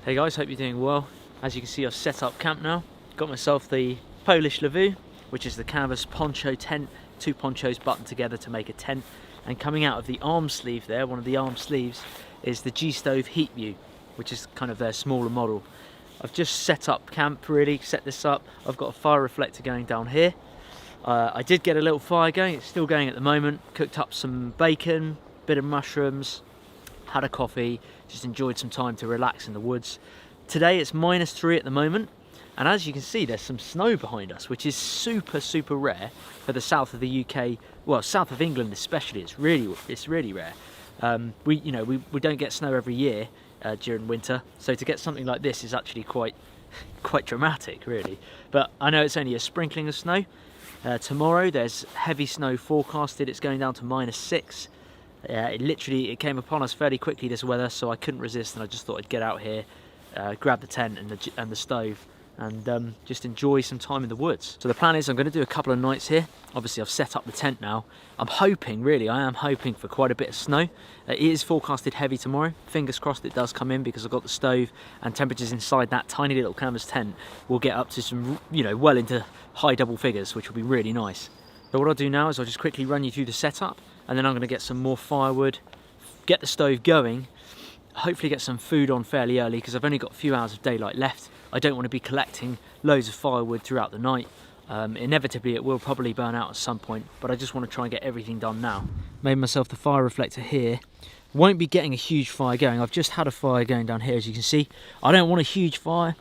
Hey guys, hope you're doing well. As you can see, I've set up camp now. Got myself the Polish Lviw, which is the canvas poncho tent, 2 ponchos buttoned together to make a tent. And coming out of the arm sleeve there, one of the arm sleeves, is the G-Stove Heatview, which is kind of their smaller model. I've just set up camp, really, set this up. I've got a fire reflector going down here. I did get a little fire going, it's still going at the moment. Cooked up some bacon, bit of mushrooms, had a coffee, just enjoyed some time to relax in the woods. Today it's -3 at the moment, and as you can see there's some snow behind us, which is super rare for the south of the UK. Well, south of England especially, it's really rare. We don't get snow every year during winter, so to get something like this is actually quite dramatic, really. But I know it's only a sprinkling of snow. Tomorrow there's heavy snow forecasted. It's going down to -6. It came upon us fairly quickly, this weather, so I couldn't resist, and I just thought I'd get out here, grab the tent and the stove, and just enjoy some time in the woods. So the plan is I'm going to do a couple of nights here. Obviously I've set up the tent now. I am hoping for quite a bit of snow. It is forecasted heavy tomorrow. Fingers crossed it does come in, because I've got the stove, and temperatures inside that tiny little canvas tent will get up to some, well into high double figures, which will be really nice. So what I'll do now is I'll just quickly run you through the setup, and then I'm going to get some more firewood, get the stove going, hopefully get some food on fairly early, because I've only got a few hours of daylight left. I don't want to be collecting loads of firewood throughout the night. Inevitably it will probably burn out at some point, but I just want to try and get everything done now. Made myself the fire reflector here. Won't be getting a huge fire going. I've just had a fire going down here, as you can see. I don't want a huge fire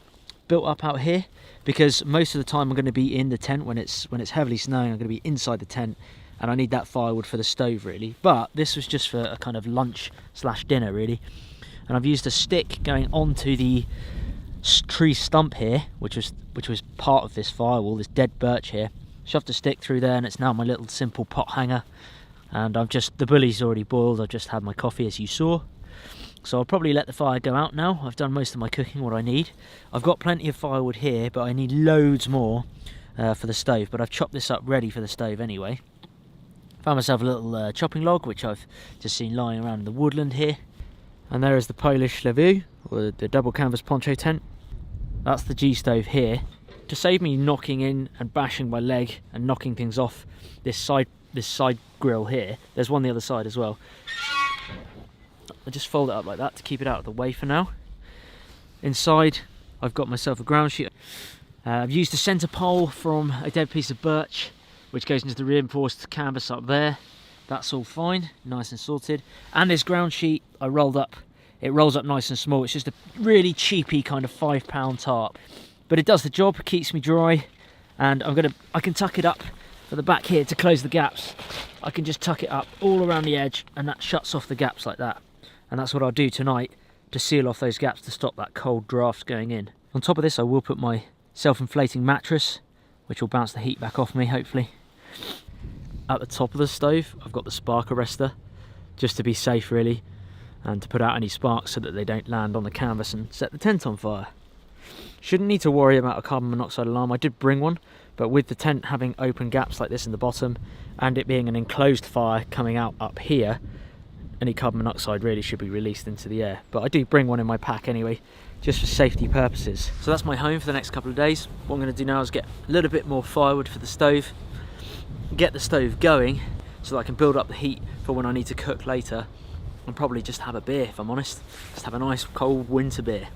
built up out here, because most of the time I'm going to be in the tent. When it's heavily snowing, I'm going to be inside the tent, and I need that firewood for the stove, really. But this was just for a kind of lunch / dinner, really. And I've used a stick going onto the tree stump here, which was part of this firewall, this dead birch here. Shoved a stick through there, and it's now my little simple pot hanger. And the bully's already boiled. I've just had my coffee, as you saw. So I'll probably let the fire go out now. I've done most of my cooking, what I need. I've got plenty of firewood here, but I need loads more for the stove. But I've chopped this up ready for the stove anyway. Found myself a little chopping log, which I've just seen lying around in the woodland here. And there is the Polish Lviw, or the double canvas poncho tent. That's the G-Stove here. To save me knocking in and bashing my leg and knocking things off this side grill here, there's one the other side as well. I just fold it up like that to keep it out of the way for now. Inside I've got myself a ground sheet. I've used a centre pole from a dead piece of birch, which goes into the reinforced canvas up there. That's all fine, nice and sorted. And this ground sheet I rolled up. It rolls up nice and small. It's just a really cheapy kind of £5 tarp, but it does the job, keeps me dry. And I can tuck it up at the back here to close the gaps. I can just tuck it up all around the edge, and that shuts off the gaps like that. And that's what I'll do tonight to seal off those gaps to stop that cold draft going in. On top of this I will put my self-inflating mattress, which will bounce the heat back off me, hopefully. At the top of the stove I've got the spark arrestor, just to be safe, really, and to put out any sparks so that they don't land on the canvas and set the tent on fire. Shouldn't need to worry about a carbon monoxide alarm. I did bring one, but with the tent having open gaps like this in the bottom, and it being an enclosed fire coming out up here, any carbon monoxide really should be released into the air. But I do bring one in my pack anyway, just for safety purposes. So that's my home for the next couple of days. What I'm going to do now is get a little bit more firewood for the stove, get the stove going so that I can build up the heat for when I need to cook later, and probably just have a beer, if I'm honest. Just have a nice cold winter beer.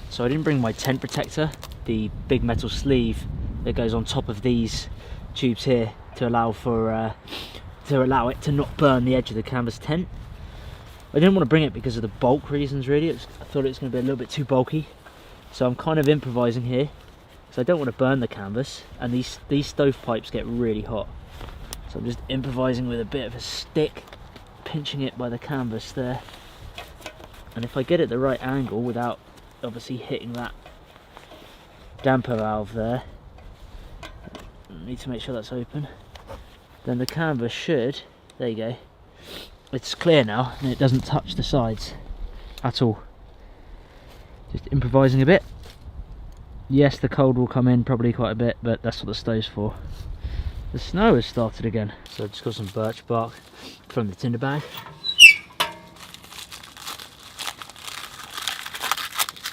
So I didn't bring my tent protector, the big metal sleeve that goes on top of these tubes here to allow it to not burn the edge of the canvas tent. I didn't want to bring it because of the bulk reasons, really. I thought it was going to be a little bit too bulky, so I'm kind of improvising here. So I don't want to burn the canvas, and these stovepipes get really hot. So I'm just improvising with a bit of a stick, pinching it by the canvas there. And if I get it the right angle without obviously hitting that damper valve there, I need to make sure that's open, then the canvas should, there you go, it's clear now and it doesn't touch the sides at all. Just improvising a bit. Yes, the cold will come in probably quite a bit, but that's what the stove's for. The snow has started again. So I've just got some birch bark from the tinder bag.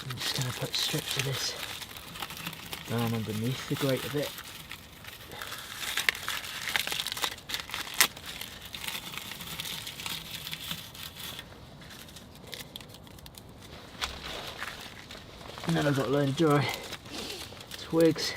I'm just going to put strips of this down underneath the grate a bit. And then I've got a load of dry twigs.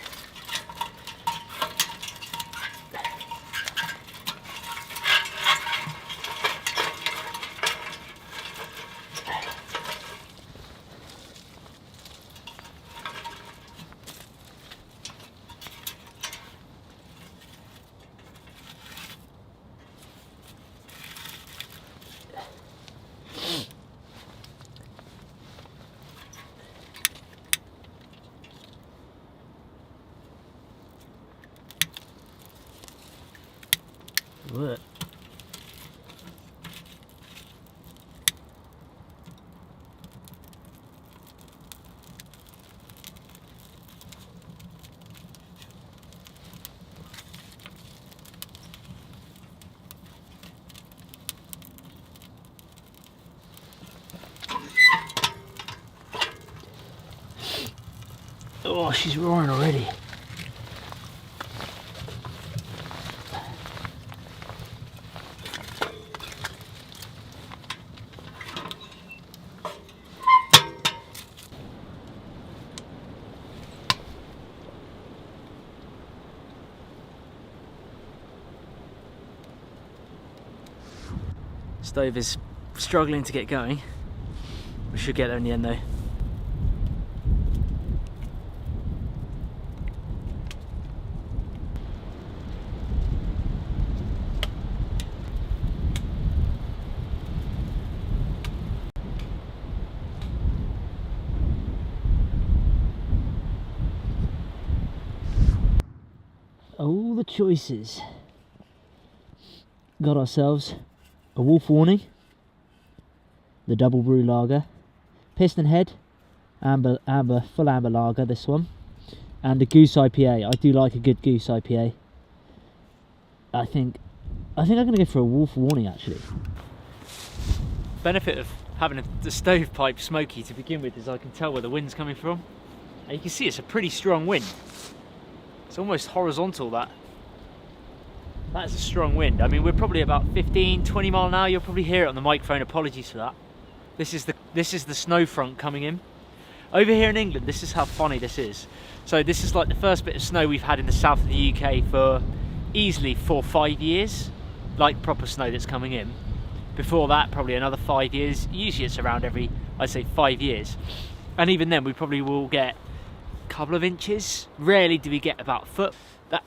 What? Oh, she's roaring already. Stove is struggling to get going. We should get there in the end though. All the choices. Got ourselves a Wolf Warning, the Double Brew Lager, Piston Head, full amber lager, this one, and a Goose IPA. I do like a good Goose IPA. I think I'm going to go for a Wolf Warning actually. Benefit of having the stovepipe smoky to begin with is I can tell where the wind's coming from. And you can see it's a pretty strong wind. It's almost horizontal, that. That's a strong wind. I mean, we're probably about 15-20 mile an hour. You'll probably hear it on the microphone. Apologies for that. This is the snow front coming in. Over here in England, this is how funny this is. So this is like the first bit of snow we've had in the south of the UK for easily 4 or 5 years, like proper snow that's coming in. Before that, probably another 5 years. Usually it's around every, I'd say, 5 years. And even then, we probably will get a couple of inches. Rarely do we get about a foot.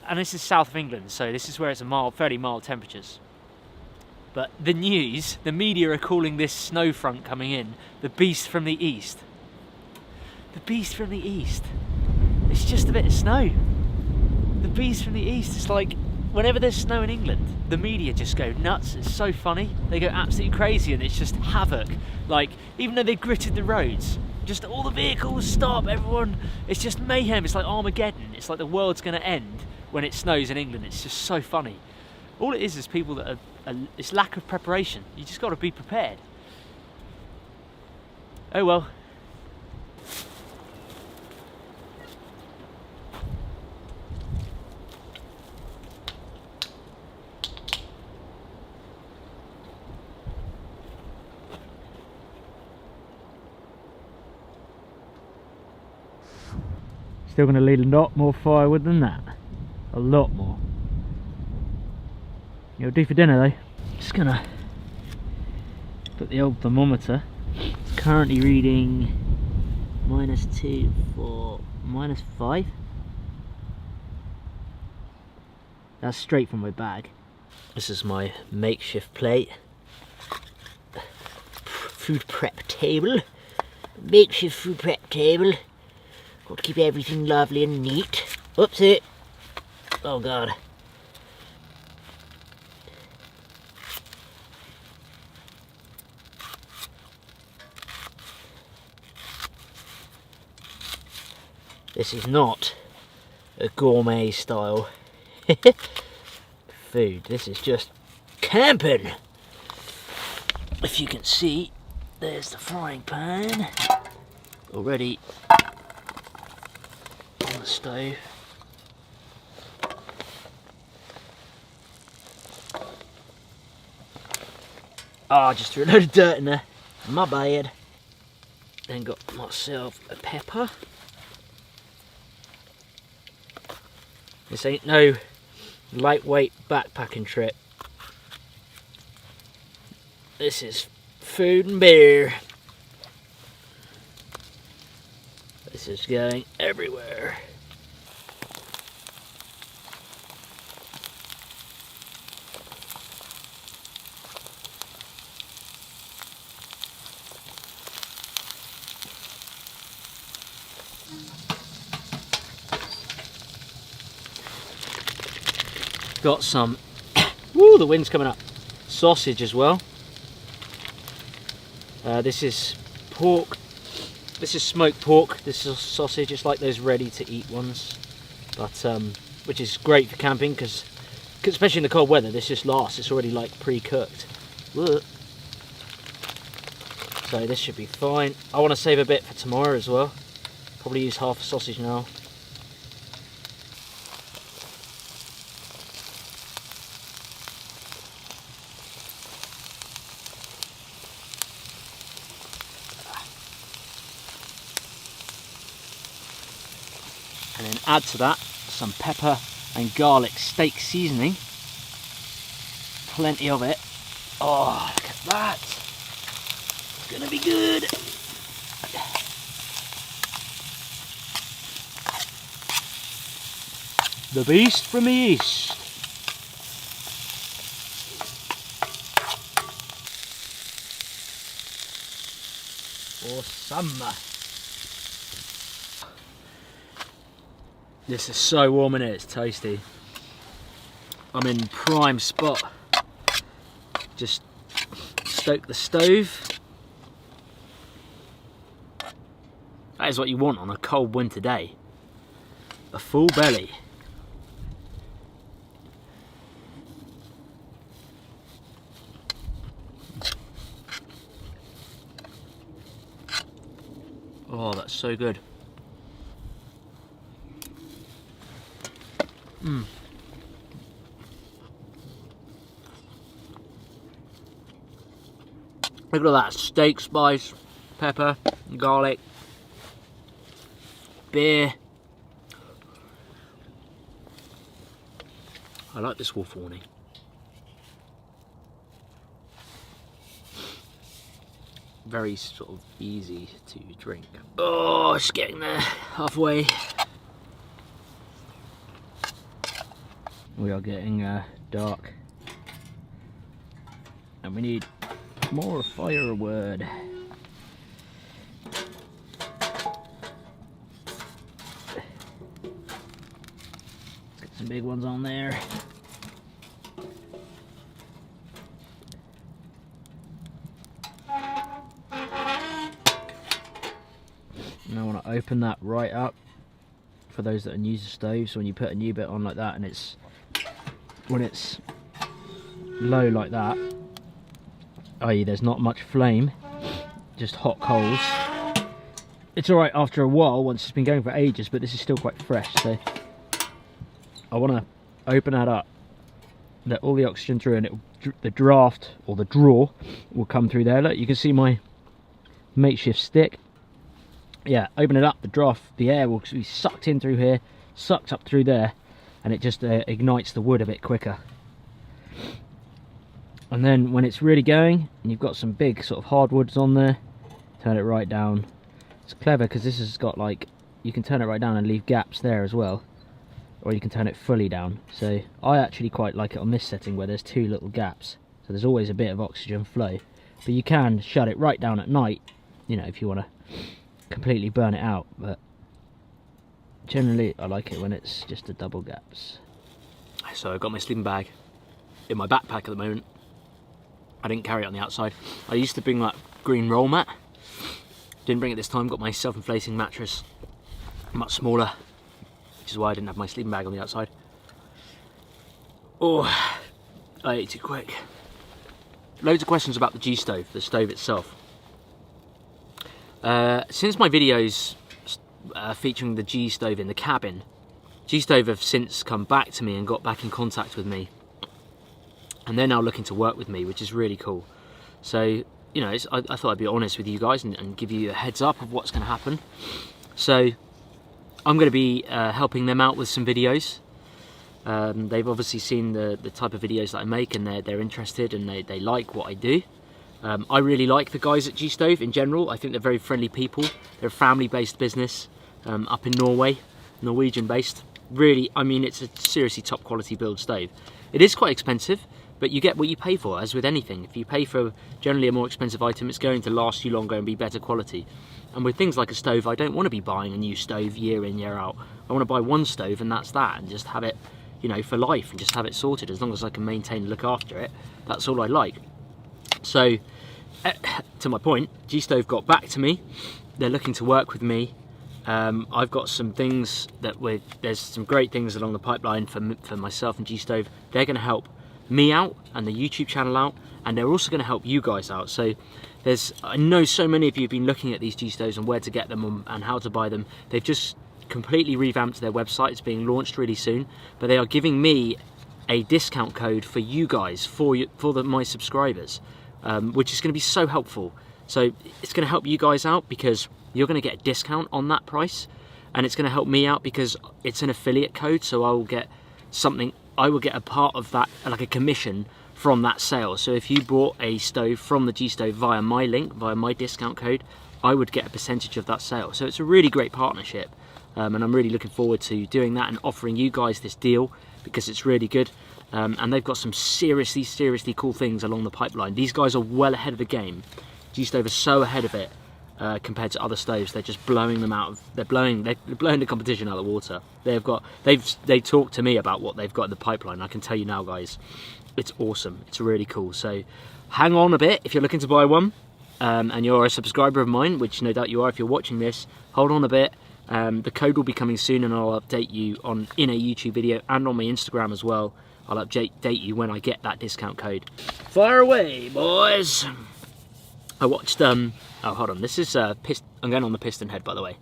And this is south of England, so this is where it's a fairly mild temperatures. But the news, the media are calling this snow front coming in the beast from the east. The beast from the east. It's just a bit of snow. The beast from the east. It's like whenever there's snow in England, the media just go nuts. It's so funny. They go absolutely crazy, and it's just havoc. Like, even though they've gritted the roads, just all the vehicles stop, everyone. It's just mayhem. It's like Armageddon. It's like the world's going to end when it snows in England. It's just so funny. All it is people that it's lack of preparation. You just got to be prepared. Oh well. Still going to need a lot more firewood than that. A lot more. It'll do for dinner though. Just going to put the old thermometer. It's currently reading -2 for -5. That's straight from my bag. This is my makeshift plate. Food prep table. Makeshift food prep table. Got to keep everything lovely and neat. Oops, it. Oh god. This is not a gourmet style food. This is just camping. If you can see, there's the frying pan already on the stove. Oh, I just threw a load of dirt in there. My bad. Then got myself a pepper. This ain't no lightweight backpacking trip. This is food and beer. This is going everywhere. Got some, woo, the wind's coming up, sausage as well. This is pork, this is smoked pork, this is sausage. It's like those ready to eat ones, but which is great for camping because especially in the cold weather, this just lasts, it's already like pre-cooked. So this should be fine. I want to save a bit for tomorrow as well, probably use half a sausage now. And then add to that some pepper and garlic steak seasoning. Plenty of it. Oh, look at that. It's gonna be good. The beast from the east. Awesome. This is so warm in it, it's tasty. I'm in prime spot. Just stoke the stove. That is what you want on a cold winter day. A full belly. Oh, that's so good. Look at that steak spice, pepper, garlic, beer. I like this wolf warning. Very sort of easy to drink. Oh, it's getting there, halfway. We are getting dark, and we need more firewood. Let's get some big ones on there. And I want to open that right up for those that are new to stoves. So when you put a new bit on like that, and it's when it's low like that, i.e. there's not much flame, just hot coals, it's alright after a while once it's been going for ages, but this is still quite fresh. So I want to open that up, let all the oxygen through, and the draft or the draw will come through there. Look, you can see my makeshift stick. Yeah, open it up, the draft, the air will be sucked in through here, sucked up through there, and it just ignites the wood a bit quicker. And then when it's really going, and you've got some big sort of hardwoods on there, turn it right down. It's clever because this has got like, you can turn it right down and leave gaps there as well, or you can turn it fully down. So I actually quite like it on this setting where there's two little gaps, so there's always a bit of oxygen flow. But you can shut it right down at night, you know, if you want to completely burn it out, but generally I like it when it's just the double gaps. So I've got my sleeping bag in my backpack at the moment. I didn't carry it on the outside. I used to bring that green roll mat, didn't bring it this time. Got my self-inflating mattress much smaller, which is why I didn't have my sleeping bag on the outside. Oh, I ate too quick. Loads of questions about the G-stove, the stove itself. Since my videos featuring the G-stove in the cabin, G-stove have since come back to me and got back in contact with me, and they're now looking to work with me, which is really cool. So, you know, I thought I'd be honest with you guys and give you a heads up of what's going to happen. So I'm going to be helping them out with some videos. They've obviously seen the type of videos that I make, and they're interested, and they like what I do. I really like the guys at G-stove in general. I think they're very friendly people. They're a family-based business up in Norway, Norwegian-based. Really, I mean, it's a seriously top quality build stove. It is quite expensive, but you get what you pay for, as with anything. If you pay for generally a more expensive item, it's going to last you longer and be better quality. And with things like a stove, I don't want to be buying a new stove year in, year out. I want to buy one stove and that's that, and just have it, you know, for life, and just have it sorted. As long as I can maintain and look after it, that's all I like. So, to my point, G-stove got back to me. They're looking to work with me. I've got some things that there's some great things along the pipeline for myself and G-stove. They're going to help me out and the YouTube channel out, and they're also going to help you guys out. So I know so many of you have been looking at these G-stoves and where to get them and how to buy them. They've just completely revamped their website. It's being launched really soon, but they are giving me a discount code for you guys, for my subscribers, which is going to be so helpful. So it's going to help you guys out because you're going to get a discount on that price, and it's going to help me out because it's an affiliate code, so I will get something, I will get a part of that, like a commission from that sale. So if you bought a stove from the G-stove via my link, via my discount code, I would get a percentage of that sale. So it's a really great partnership, and I'm really looking forward to doing that and offering you guys this deal because it's really good. And they've got some seriously cool things along the pipeline. These guys are well ahead of the game. G-stove is so ahead of it compared to other stoves. They're just blowing them out of, they're blowing the competition out of the water. They talked to me about what they've got in the pipeline. I can tell you now, guys, it's awesome. It's really cool. So hang on a bit if you're looking to buy one, and you're a subscriber of mine, which no doubt you are if you're watching this. Hold on a bit. The code will be coming soon, and I'll update you in a YouTube video and on my Instagram as well. I'll update you when I get that discount code. Fire away, boys! I watched, oh, hold on, this is, I'm going on the piston head, by the way.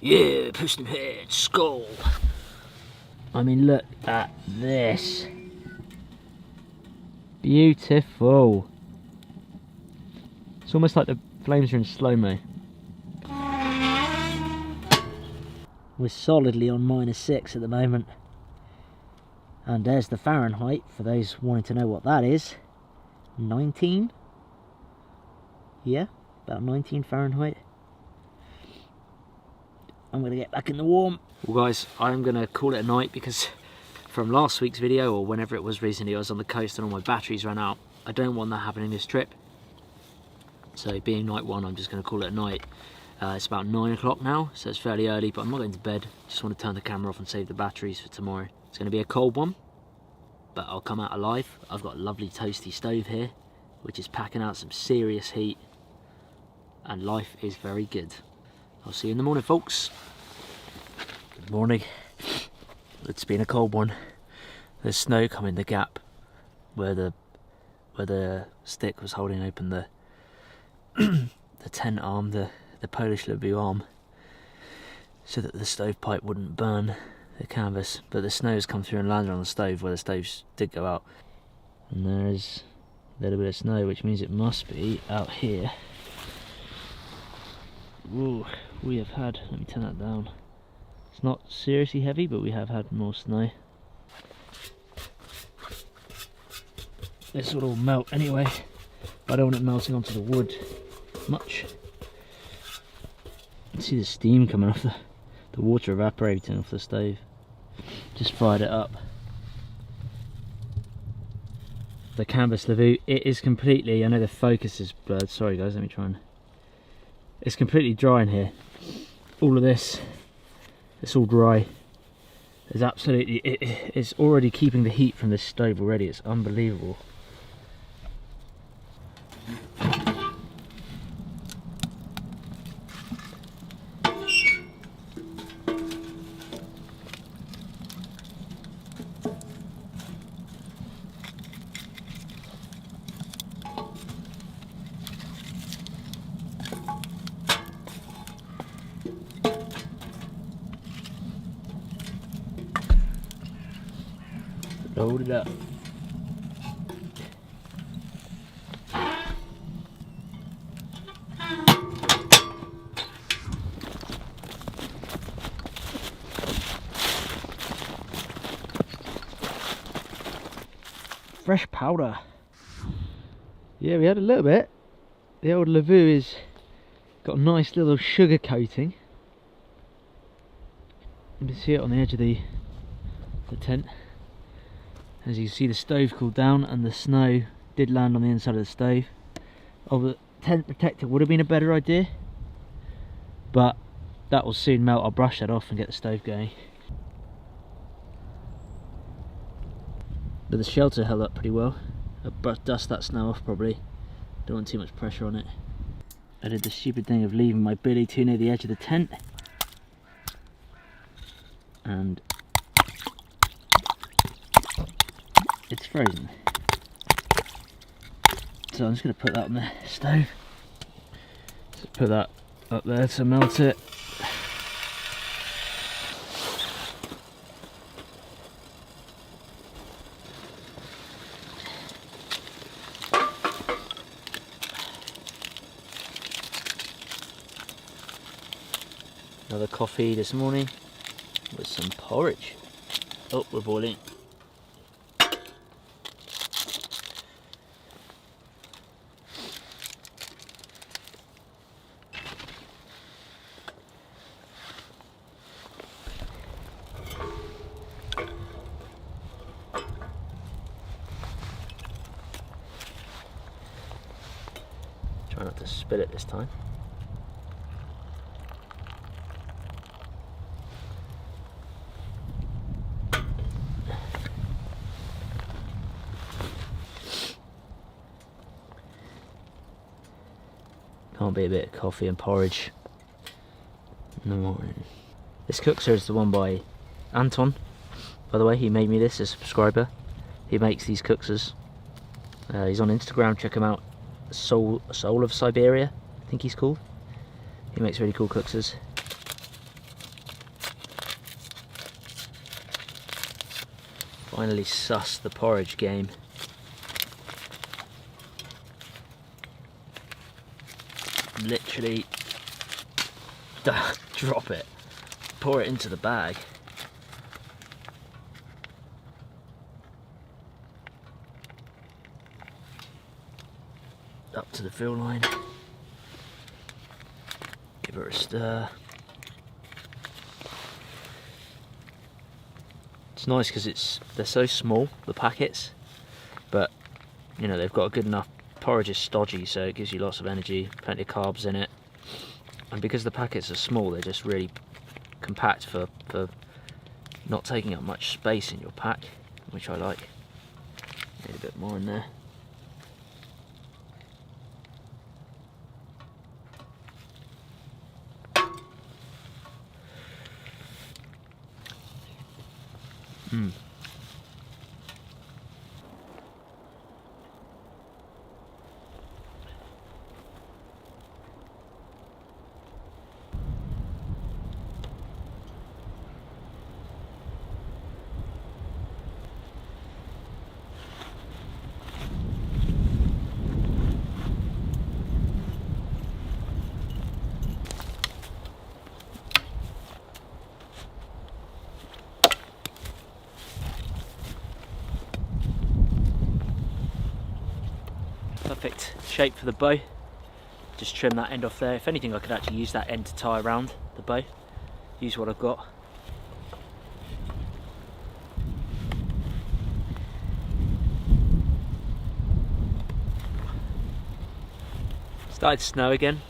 Yeah, piston head, skull. I mean, look at this. Beautiful. It's almost like the flames are in slow-mo. We're solidly on -6 at the moment. And there's the Fahrenheit, for those wanting to know what that is. 19? Yeah, about 19 Fahrenheit. I'm going to get back in the warm. Well guys, I'm going to call it a night because from last week's video, or whenever it was recently, I was on the coast and all my batteries ran out. I don't want that happening this trip. So being night one, I'm just going to call it a night. It's about 9 o'clock now, so it's fairly early, but I'm not going to bed. Just want to turn the camera off and save the batteries for tomorrow. It's going to be a cold one, but I'll come out alive. I've got a lovely toasty stove here, which is packing out some serious heat, and life is very good. I'll see you in the morning, folks. Good morning. It's been a cold one. There's snow coming the gap where the stick was holding open the the tent arm, the Polish Lviv arm, so that the stovepipe wouldn't burn the canvas. But the snow has come through and landed on the stove where the stoves did go out, and there's a little bit of snow, which means it must be out here. Ooh, we have had, let me turn that down. It's not seriously heavy, but we have had more snow. This will all melt anyway, but I don't want it melting onto the wood much. You can see the steam coming off the water evaporating off the stove. Just fired it up. The canvas Lviv, it is completely, I know the focus is blurred, sorry guys, let me try and... It's completely dry in here. All of this, it's all dry. There's absolutely, it's already keeping the heat from this stove already, it's unbelievable. Load it up. Fresh powder. Yeah, we had a little bit. The old Lavoo is got a nice little sugar coating. You can see it on the edge of the tent. As you can see, the stove cooled down and the snow did land on the inside of the stove. Oh, the tent protector would have been a better idea, but that will soon melt. I'll brush that off and get the stove going. But the shelter held up pretty well. I'll dust that snow off probably. Don't want too much pressure on it. I did the stupid thing of leaving my billy too near the edge of the tent. And it's frozen. So I'm just going to put that on the stove. Just put that up there to melt it. Another coffee this morning with some porridge. Oh, we're boiling. Try not to spill it this time. Can't be a bit of coffee and porridge in the morning. This cookser is the one by Anton. By the way, he made me this, a subscriber. He makes these cookers. He's on Instagram, check him out. Soul of Siberia, I think he's called. He makes really cool cookers. Finally sussed the porridge game. Literally drop it, pour it into the bag. Up to the fill line. Give her a stir. It's nice because they're so small, the packets, but you know they've got a good enough. Porridge is stodgy, so it gives you lots of energy, plenty of carbs in it, and because the packets are small, they're just really compact for not taking up much space in your pack, which I like. Need a bit more in there. Perfect shape for the bow. Just trim that end off there. If anything, I could actually use that end to tie around the bow. Use what I've got. Started to snow again.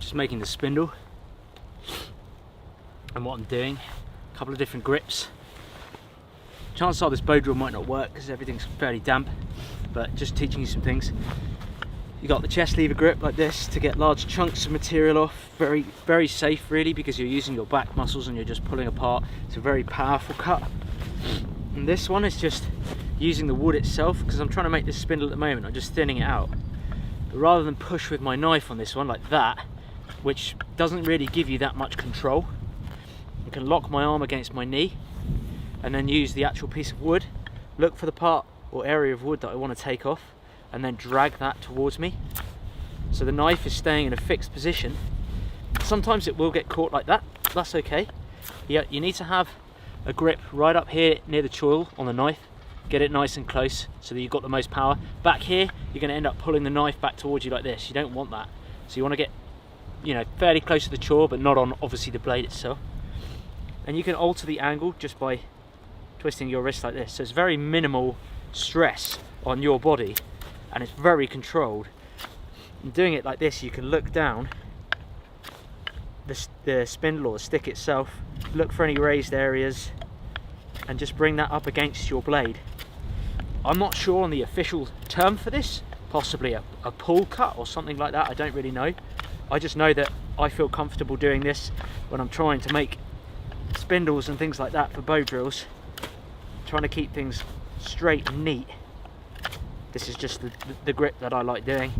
just making the spindle, and what I'm doing, a couple of different grips. Chances are this bow drill might not work because everything's fairly damp, but just teaching you some things. You got the chest lever grip like this to get large chunks of material off. Very safe really, because you're using your back muscles and you're just pulling apart. It's a very powerful cut. And this one is just using the wood itself, because I'm trying to make this spindle at the moment. I'm just thinning it out. But rather than push with my knife on this one like that, which doesn't really give you that much control, I can lock my arm against my knee and then use the actual piece of wood, look for the part or area of wood that I want to take off, and then drag that towards me. So the knife is staying in a fixed position. Sometimes it will get caught like that, that's okay. Yeah, you need to have a grip right up here near the choil on the knife, get it nice and close so that you've got the most power. Back here, you're going to end up pulling the knife back towards you like this. You don't want that. So you want to get, you know, fairly close to the choil, but not on obviously the blade itself. And you can alter the angle just by twisting your wrist like this. So it's very minimal stress on your body, and it's very controlled. And doing it like this, you can look down the spindle or the stick itself, look for any raised areas, and just bring that up against your blade. I'm not sure on the official term for this, possibly a pull cut or something like that, I don't really know. I just know that I feel comfortable doing this when I'm trying to make spindles and things like that for bow drills, trying to keep things straight and neat. This is just the grip that I like doing.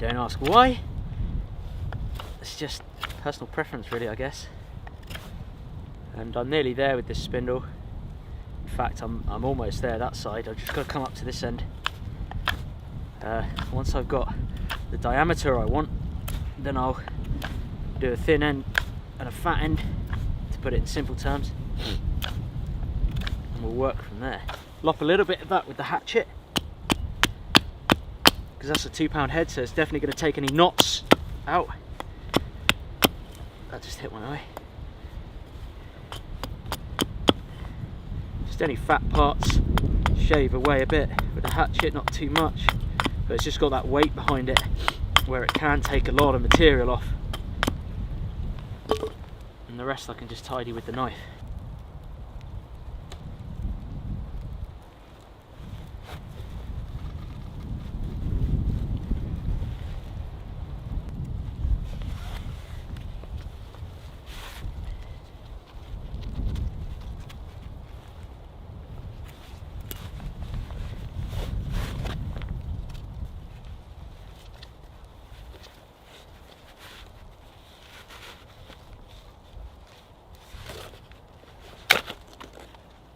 Don't ask why, it's just personal preference really, I guess. And I'm nearly there with this spindle. In fact, I'm almost there that side. I've just got to come up to this end. Once I've got the diameter I want, then I'll do a thin end and a fat end, to put it in simple terms, and we'll work from there. Lop a little bit of that with the hatchet, because that's a 2-pound head, so it's definitely going to take any knots out. That just hit one eye. Just any fat parts, shave away a bit with the hatchet, not too much, but it's just got that weight behind it where it can take a lot of material off. And the rest I can just tidy with the knife.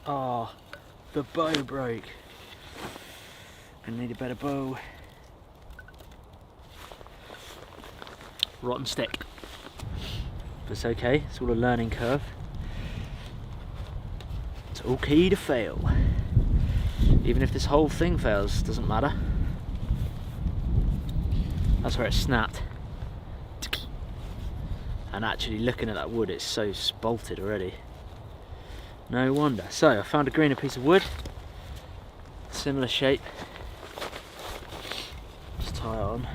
Ah, the bow broke. I need a better bow. Rotten stick. But it's okay, it's all a learning curve. It's okay to fail. Even if this whole thing fails, doesn't matter. That's where it snapped. And actually looking at that wood, it's so spalted already. No wonder. So I found a greener piece of wood, similar shape. Just tie it on.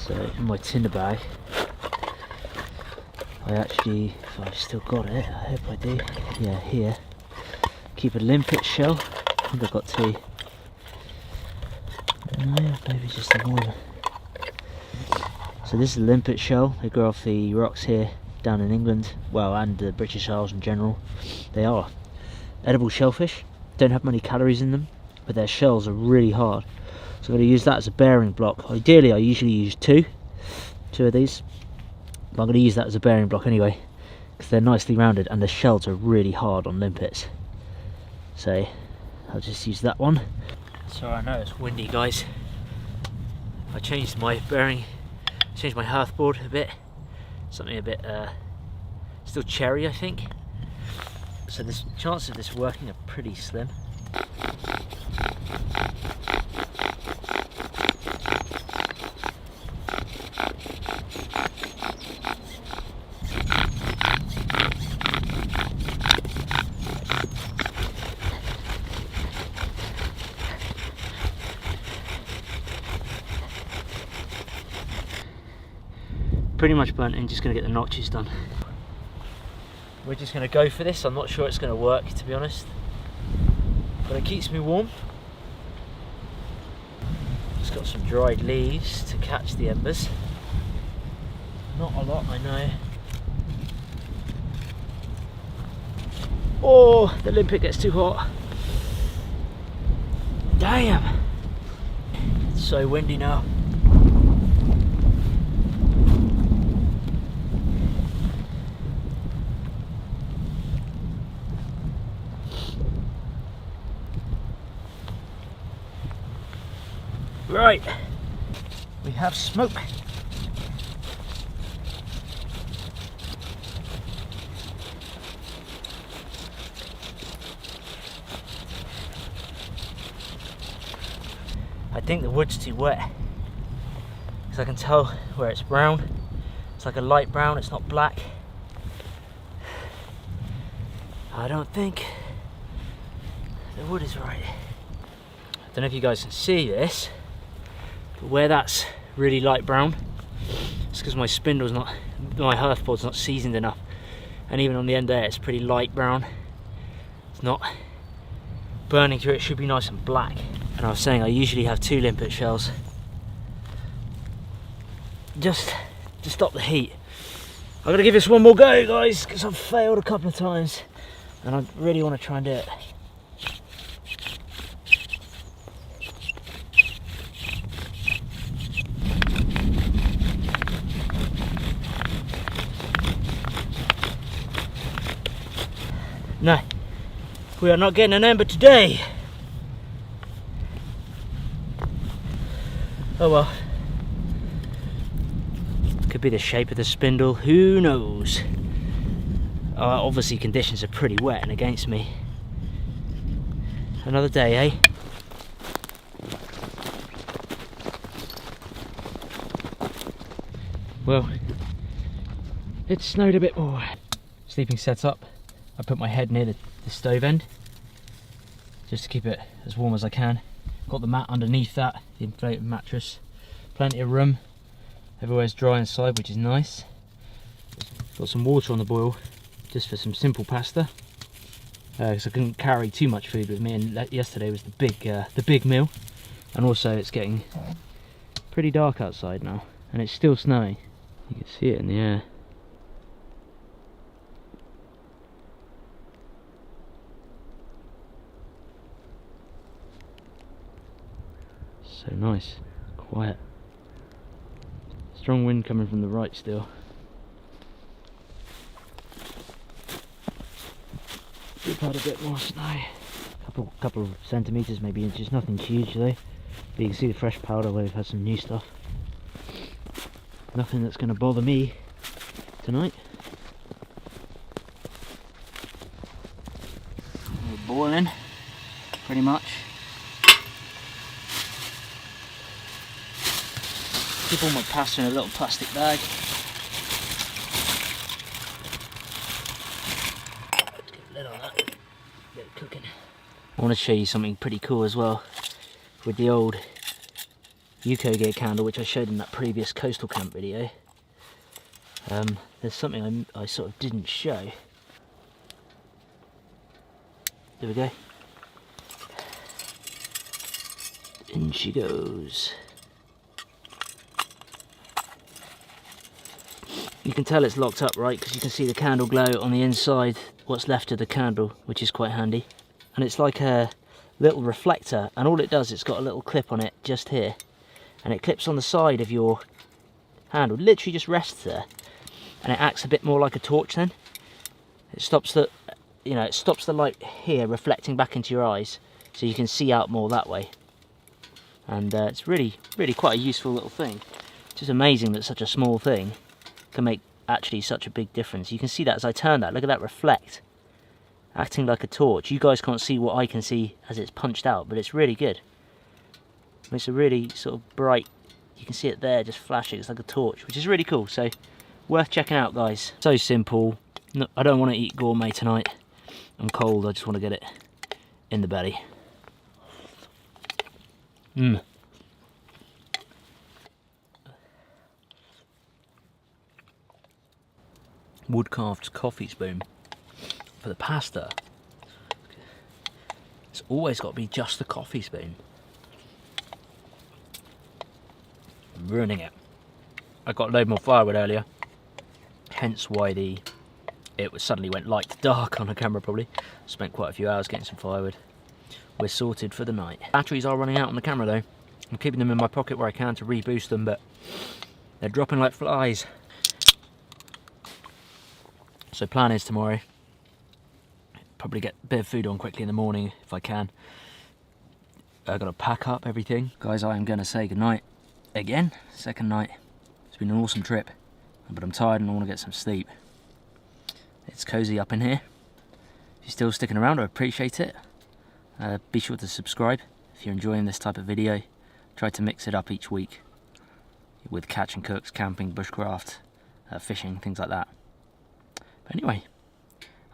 So in my tinder bag, I actually, if I've still got it, I hope I do, yeah, here, keep a limpet shell. I think I've got 2. No, maybe just the 1. So this is a limpet shell. They grow off the rocks here down in England, well, and the British Isles in general. They are edible shellfish, don't have many calories in them, but their shells are really hard. So I'm going to use that as a bearing block. Ideally I usually use two of these, but I'm going to use that as a bearing block anyway, because they're nicely rounded and the shells are really hard on limpets. So I'll just use that one. So I know it's windy, guys. I changed my bearing Changed my hearth board a bit, something a bit still cherry, I think. So the chances of this working are pretty slim. Pretty much burnt in, just going to get the notches done. We're just going to go for this. I'm not sure it's going to work, to be honest, but it keeps me warm. Just got some dried leaves to catch the embers. Not a lot, I know. Oh, the limpet gets too hot. Damn! It's so windy now. Right, we have smoke. I think the wood's too wet, because I can tell where it's brown. It's like a light brown, it's not black. I don't think the wood is right. I don't know if you guys can see this, but where that's really light brown, it's because my spindle's not, my hearth board's not seasoned enough, and even on the end there it's pretty light brown. It's not burning through, it should be nice and black. And I was saying I usually have 2 limpet shells just to stop the heat. I'm gonna give this one more go, guys, because I've failed a couple of times and I really want to try and do it. No, we are not getting an ember today. Oh well. Could be the shape of the spindle, who knows? Obviously conditions are pretty wet and against me. Another day, eh? Well, it snowed a bit more. Sleeping set up. I put my head near the stove end just to keep it as warm as I can. Got the mat underneath that, the inflated mattress. Plenty of room. Everywhere's dry inside, which is nice. Got some water on the boil just for some simple pasta, because I couldn't carry too much food with me, and yesterday was the big meal. And also it's getting pretty dark outside now, and it's still snowing. You can see it in the air. So nice, quiet. Strong wind coming from the right still. We've had a bit more snow. Couple of centimetres, maybe inches, nothing huge though. But you can see the fresh powder where we've had some new stuff. Nothing that's going to bother me tonight. We're boiling, pretty much. Keep all my pasta in a little plastic bag. Let's get a lid on that. Get it cooking. I want to show you something pretty cool as well with the old Yuko gear candle, which I showed in that previous coastal camp video. There's something I sort of didn't show. There we go. In she goes. You can tell it's locked up, right, because you can see the candle glow on the inside, what's left of the candle, which is quite handy. And it's like a little reflector, and all it does, it's got a little clip on it just here, and it clips on the side of your handle, literally just rests there, and it acts a bit more like a torch then. It stops the, it stops the light here reflecting back into your eyes, so you can see out more that way. And it's really quite a useful little thing. It's just amazing that such a small thing can make actually such a big difference. You can see that as I turn that, look at that reflect. Acting like a torch. You guys can't see what I can see as it's punched out, but it's really good. It's a really sort of bright, you can see it there just flashing, it's like a torch, which is really cool, so worth checking out, guys. So simple. No, I don't want to eat gourmet tonight. I'm cold, I just want to get it in the belly. Wood carved coffee spoon for the pasta. It's always got to be just the coffee spoon. I'm ruining it. I got a load more firewood earlier, hence why it suddenly went light to dark on the camera. Probably spent quite a few hours getting some firewood. We're sorted for the night. Batteries are running out on the camera though. I'm keeping them in my pocket where I can to reboost them, but they're dropping like flies. So plan is tomorrow, probably get a bit of food on quickly in the morning if I can. I've got to pack up everything. Guys, I am going to say goodnight again, second night. It's been an awesome trip, but I'm tired and I want to get some sleep. It's cozy up in here. If you're still sticking around, I appreciate it. Be sure to subscribe if you're enjoying this type of video. Try to mix it up each week with catch and cooks, camping, bushcraft, fishing, things like that. But anyway,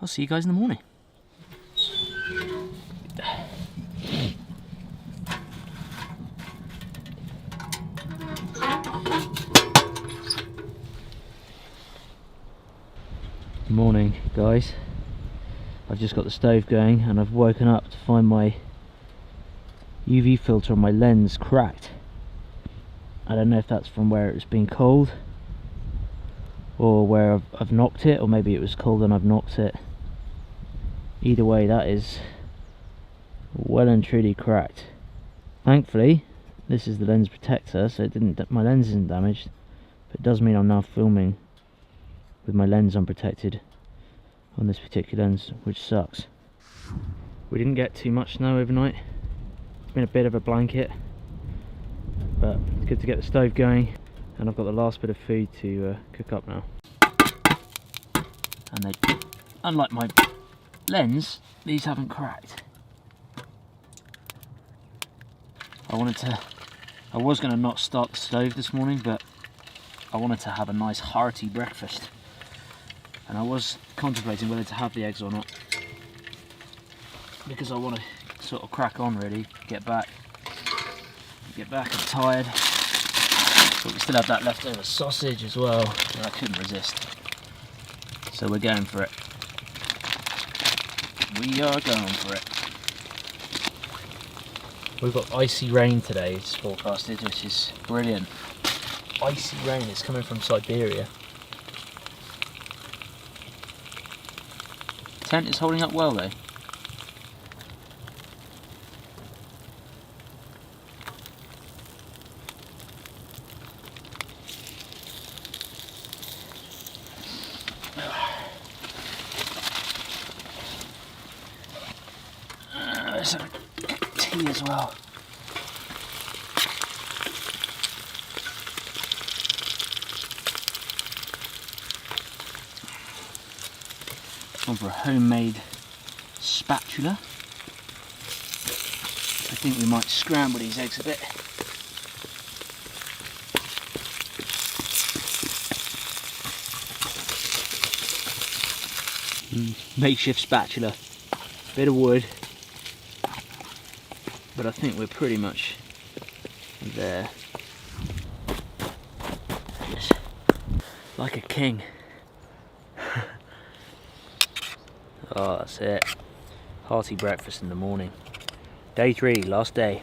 I'll see you guys in the morning. Morning, guys. I've just got the stove going and I've woken up to find my UV filter on my lens cracked. I don't know if that's from where it was being cold or where I've knocked it, or maybe it was cold and I've knocked it. Either way, that is well and truly cracked. Thankfully, this is the lens protector, so my lens isn't damaged, but it does mean I'm now filming with my lens unprotected on this particular lens, which sucks. We didn't get too much snow overnight. It's been a bit of a blanket, but it's good to get the stove going, and I've got the last bit of food to cook up now. And unlike my lens, these haven't cracked. I was going to not start the stove this morning, but I wanted to have a nice hearty breakfast. And I was contemplating whether to have the eggs or not, because I want to sort of crack on really, get back, I'm tired, but we still have that leftover sausage as well that I couldn't resist, so we're going for it. We are going for it. We've got icy rain today, it's forecasted, which is brilliant. Icy rain is coming from Siberia. Tent is holding up well though. There's some tea as well. Gone for a homemade spatula. I think we might scramble these eggs a bit. Makeshift spatula, bit of wood, but I think we're pretty much there. Just like a king. Oh, that's it. Hearty breakfast in the morning. Day 3, last day.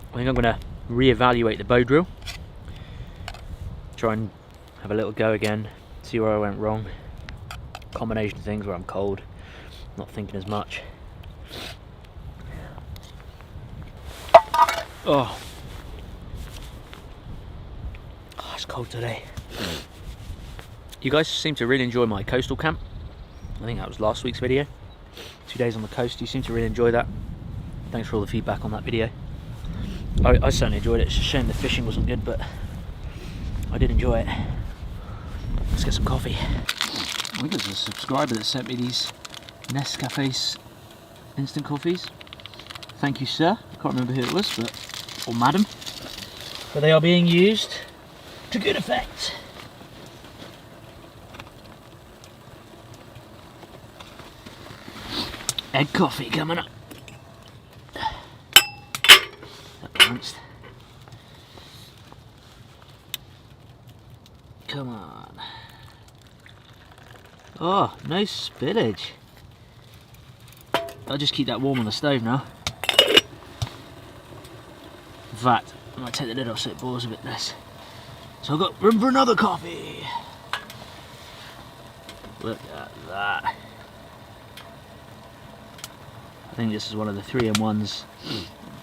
I think I'm going to re-evaluate the bow drill. Try and have a little go again, see where I went wrong. Combination of things where I'm cold, not thinking as much. Oh, cold today. You guys seem to really enjoy my coastal camp. I think that was last week's video. 2 days on the coast. You seem to really enjoy that. Thanks for all the feedback on that video. I certainly enjoyed it. It's a shame the fishing wasn't good, but I did enjoy it. Let's get some coffee. I think there's a subscriber that sent me these Nescafé instant coffees. Thank you, sir. I can't remember who it was, or madam. But they are being used to good effect. Egg coffee coming up. That balanced. Come on. Oh, no spillage. I'll just keep that warm on the stove now. In fact, I might take the lid off so it boils a bit less. So I've got room for another coffee. Look at that. I think this is one of the 3-in-1s.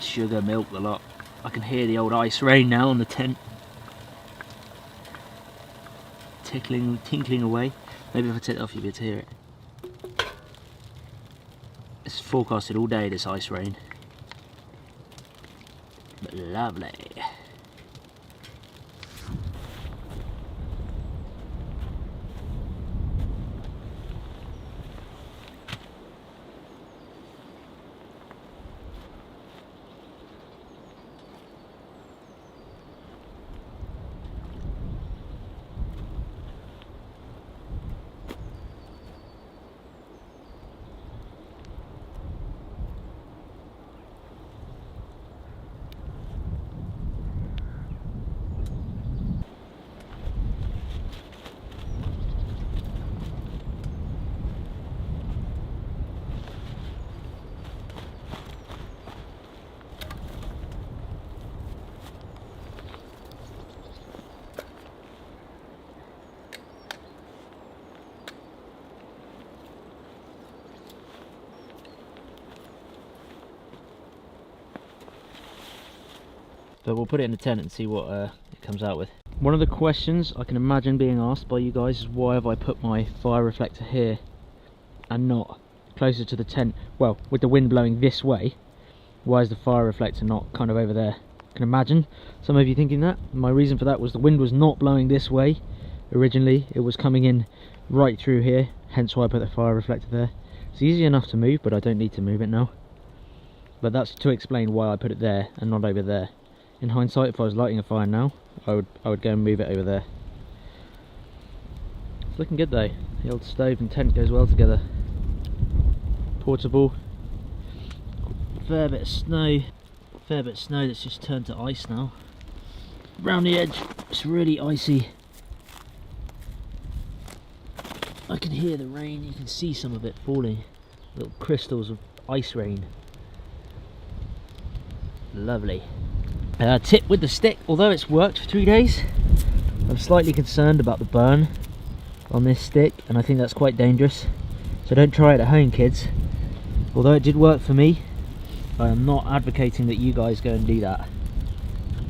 Sugar, milk, the lot. I can hear the old ice rain now on the tent. Tinkling away. Maybe if I take it off you'll be able to hear it. It's forecasted all day, this ice rain. But lovely. But we'll put it in the tent and see what it comes out with. One of the questions I can imagine being asked by you guys is why have I put my fire reflector here and not closer to the tent? Well, with the wind blowing this way, why is the fire reflector not kind of over there? I can imagine some of you thinking that. My reason for that was the wind was not blowing this way originally. It was coming in right through here, hence why I put the fire reflector there. It's easy enough to move, but I don't need to move it now. But that's to explain why I put it there and not over there. In hindsight, if I was lighting a fire now, I would go and move it over there. It's looking good though. The old stove and tent goes well together. Portable. Fair bit of snow that's just turned to ice now. Around the edge, it's really icy. I can hear the rain, you can see some of it falling. Little crystals of ice rain. Lovely. Tip with the stick, although it's worked for 3 days, I'm slightly concerned about the burn on this stick, and I think that's quite dangerous. So don't try it at home, kids. Although it did work for me, I am not advocating that you guys go and do that.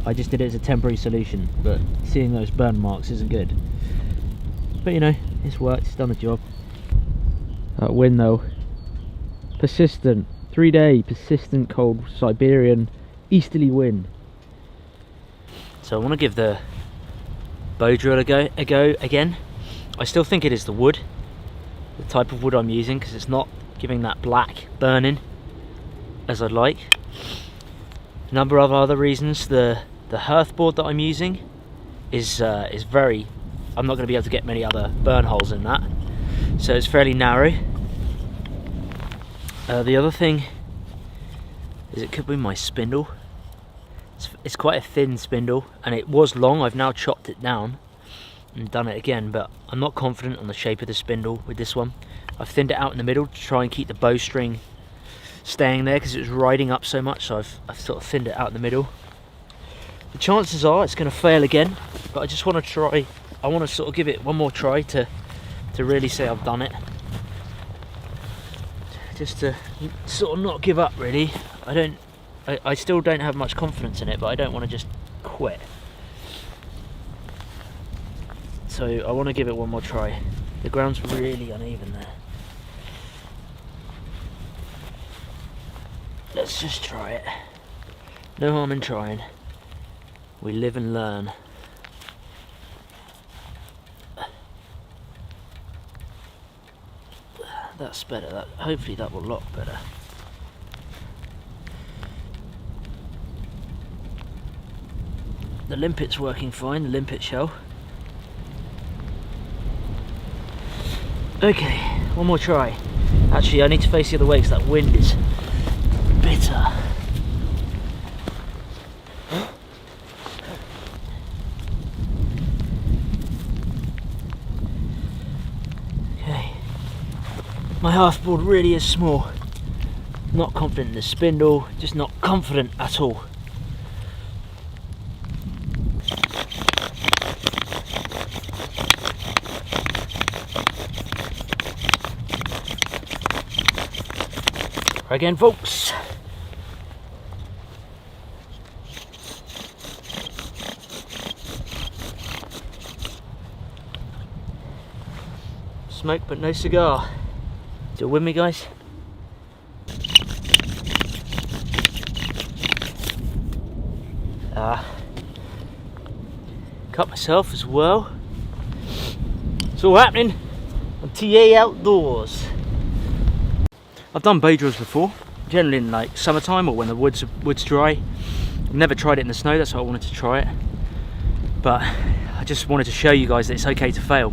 I just did it as a temporary solution, but seeing those burn marks isn't good. But you know, it's worked, it's done the job. That wind though, persistent, 3-day persistent cold Siberian easterly wind. So I want to give the bow drill a go again. I still think it is the wood, the type of wood I'm using, because it's not giving that black burning as I'd like. A number of other reasons. The hearth board that I'm using is very, I'm not going to be able to get many other burn holes in that, so it's fairly narrow. The other thing is it could be my spindle. It's quite a thin spindle, and it was long. I've now chopped it down and done it again, but I'm not confident on the shape of the spindle with this one. I've thinned it out in the middle to try and keep the bowstring staying there because it was riding up so much, so I've sort of thinned it out in the middle. The chances are it's going to fail again, but I just want to try. I want to sort of give it one more try to really say I've done it, just to sort of not give up really. I still don't have much confidence in it, but I don't want to just quit. So I want to give it one more try. The ground's really uneven there. Let's just try it. No harm in trying. We live and learn. That's better. Hopefully that will lock better. The limpet's working fine, the limpet shell. Okay, one more try. Actually, I need to face the other way because that wind is bitter. Okay. My half-board really is small. Not confident in the spindle, just not confident at all. Try again, folks. Smoke but no cigar. Still with me, guys? Cut myself as well. It's all happening on TA Outdoors. I've done bow drills before, generally in like summertime or when the wood's dry. I've never tried it in the snow, that's why I wanted to try it. But I just wanted to show you guys that it's okay to fail.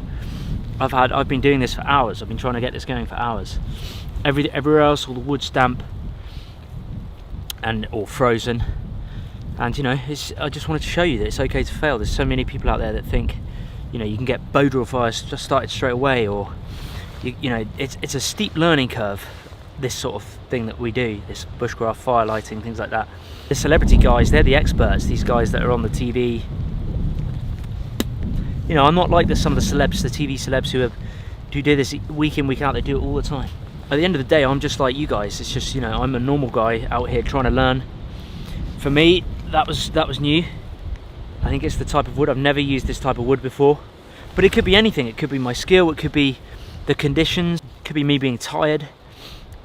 I've been doing this for hours. I've been trying to get this going for hours. Everywhere else, all the wood's damp or frozen. And you know, I just wanted to show you that it's okay to fail. There's so many people out there that think, you know, you can get bow drill fires just started straight away, or you know, it's a steep learning curve. This sort of thing that we do, this bushcraft, fire lighting, things like that. The celebrity guys, they're the experts. These guys that are on the TV. You know, I'm not like some of the celebs, the TV celebs who do this week in, week out. They do it all the time. At the end of the day, I'm just like you guys. It's just, you know, I'm a normal guy out here trying to learn. For me, that was new. I think it's the type of wood. I've never used this type of wood before. But it could be anything. It could be my skill. It could be the conditions. It could be me being tired,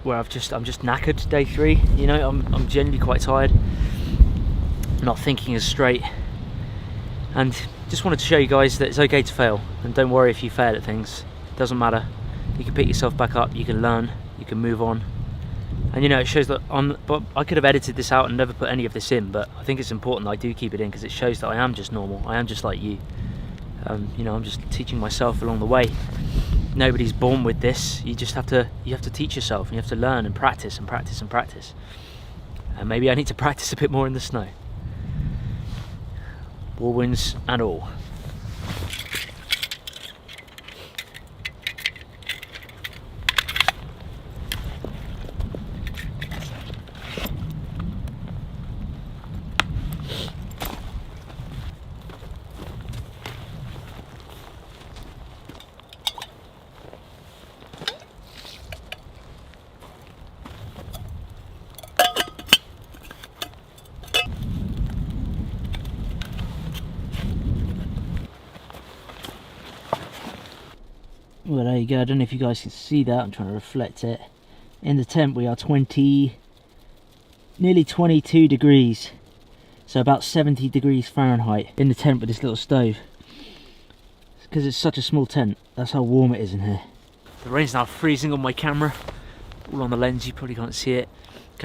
where I'm just knackered day 3. You know, I'm genuinely quite tired. Not thinking as straight. And just wanted to show you guys that it's okay to fail, and don't worry if you fail at things. It doesn't matter. You can pick yourself back up, you can learn, you can move on. And you know, it shows that but I could have edited this out and never put any of this in, but I think it's important that I do keep it in because it shows that I am just normal. I am just like you. You know, I'm just teaching myself along the way. Nobody's born with this. You have to teach yourself, and you have to learn and practice and practice and practice. And maybe I need to practice a bit more in the snow. War winds and all. Well, there you go. I don't know if you guys can see that. I'm trying to reflect it. In the tent we are nearly 22 degrees. So about 70 degrees Fahrenheit in the tent with this little stove. Because it's such a small tent. That's how warm it is in here. The rain's now freezing on my camera. All on the lens, you probably can't see it. The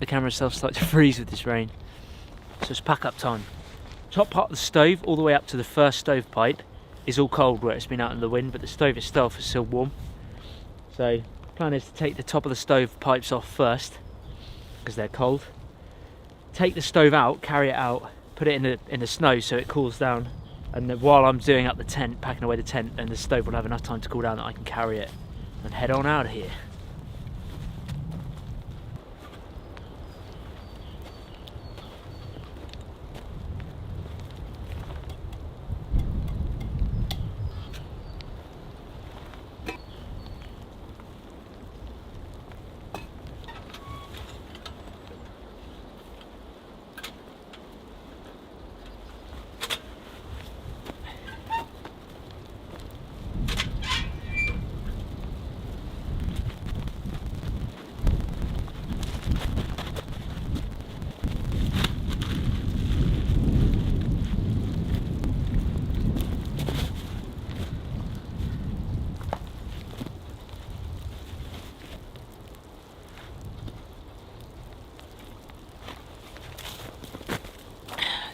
camera itself starts to freeze with this rain. So it's pack up time. Top part of the stove, all the way up to the first stovepipe, is all cold where it's been out in the wind, but the stove itself is still warm. So the plan is to take the top of the stove pipes off first because they're cold. Take the stove out, carry it out, put it in the snow so it cools down, and then while I'm doing up the tent, packing away the tent, then the stove will have enough time to cool down that I can carry it and head on out of here.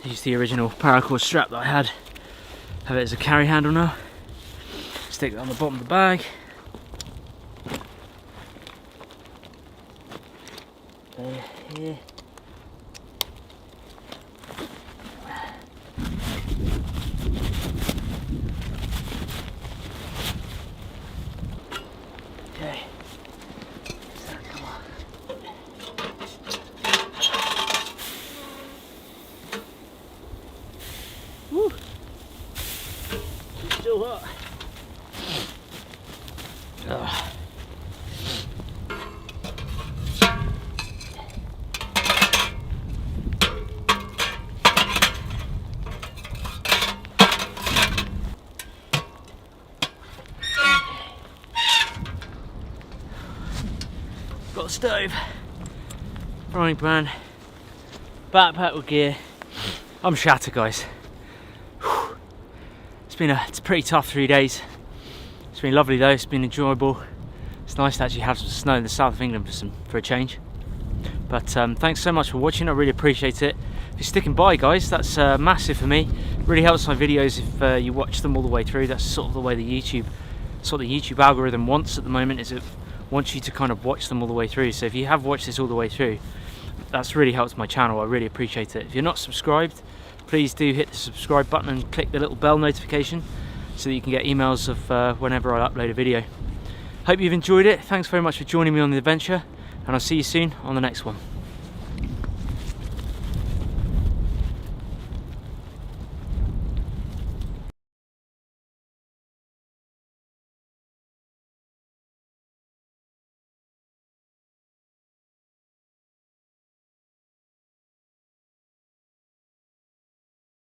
Use the original paracord strap that I had. Have it as a carry handle now. Stick that on the bottom of the bag. Here. Okay. So, come on. Woo! It's still hot. Ugh. Got a stove, frying pan, backpack with gear. I'm shattered, guys. Whew. It's a pretty tough 3 days. It's been lovely though, it's been enjoyable. It's nice to actually have some snow in the south of England for a change. But thanks so much for watching, I really appreciate it. If you're sticking by, guys, that's massive for me. It really helps my videos if you watch them all the way through. That's sort of the way the YouTube algorithm wants at the moment, is it wants you to kind of watch them all the way through. So if you have watched this all the way through, that's really helped my channel. I really appreciate it. If you're not subscribed, please do hit the subscribe button and click the little bell notification so that you can get emails of whenever I upload a video. Hope you've enjoyed it. Thanks very much for joining me on the adventure, and I'll see you soon on the next one.